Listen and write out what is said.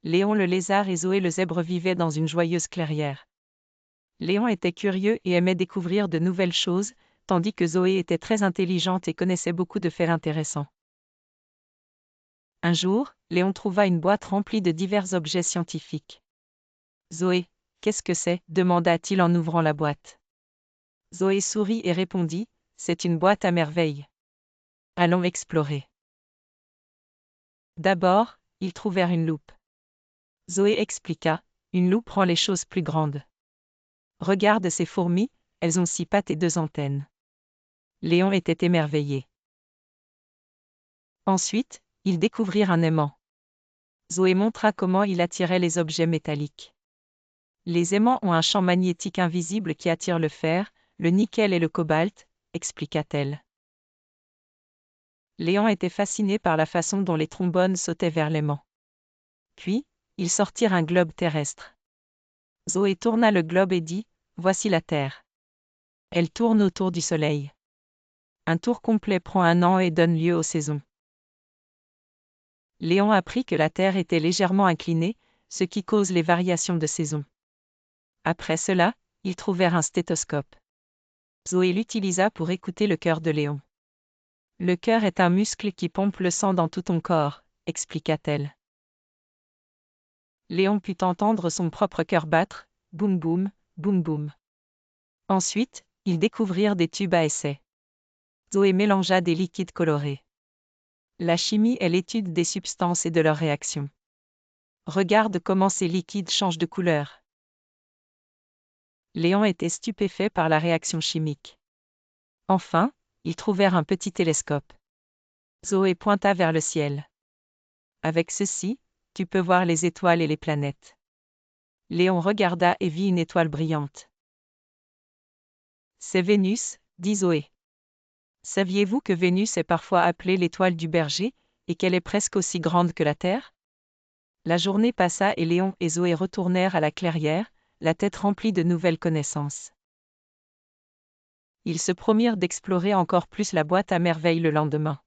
Léon le lézard et Zoé le zèbre vivaient dans une joyeuse clairière. Léon était curieux et aimait découvrir de nouvelles choses, tandis que Zoé était très intelligente et connaissait beaucoup de faits intéressants. Un jour, Léon trouva une boîte remplie de divers objets scientifiques. « Zoé, qu'est-ce que c'est » demanda-t-il en ouvrant la boîte. Zoé sourit et répondit, « C'est une boîte à merveilles. Allons explorer. » D'abord, ils trouvèrent une loupe. Zoé expliqua, « Une loupe rend les choses plus grandes. Regarde ces fourmis, elles ont 6 pattes et 2 antennes. » Léon était émerveillé. Ensuite, ils découvrirent un aimant. Zoé montra comment il attirait les objets métalliques. Les aimants ont un champ magnétique invisible qui attire le fer, le nickel et le cobalt, expliqua-t-elle. Léon était fasciné par la façon dont les trombones sautaient vers l'aimant. Puis, ils sortirent un globe terrestre. Zoé tourna le globe et dit, « Voici la Terre. Elle tourne autour du Soleil. Un tour complet prend 1 an et donne lieu aux saisons. » Léon apprit que la Terre était légèrement inclinée, ce qui cause les variations de saison. Après cela, ils trouvèrent un stéthoscope. Zoé l'utilisa pour écouter le cœur de Léon. « Le cœur est un muscle qui pompe le sang dans tout ton corps, » expliqua-t-elle. Léon put entendre son propre cœur battre, boum boum, boum boum. Ensuite, ils découvrirent des tubes à essai. Zoé mélangea des liquides colorés. La chimie est l'étude des substances et de leurs réactions. Regarde comment ces liquides changent de couleur. Léon était stupéfait par la réaction chimique. Enfin, ils trouvèrent un petit télescope. Zoé pointa vers le ciel. Avec ceci, tu peux voir les étoiles et les planètes. Léon regarda et vit une étoile brillante. C'est Vénus, dit Zoé. Saviez-vous que Vénus est parfois appelée l'étoile du berger, et qu'elle est presque aussi grande que la Terre ? La journée passa et Léon et Zoé retournèrent à la clairière, la tête remplie de nouvelles connaissances. Ils se promirent d'explorer encore plus la boîte à merveilles le lendemain.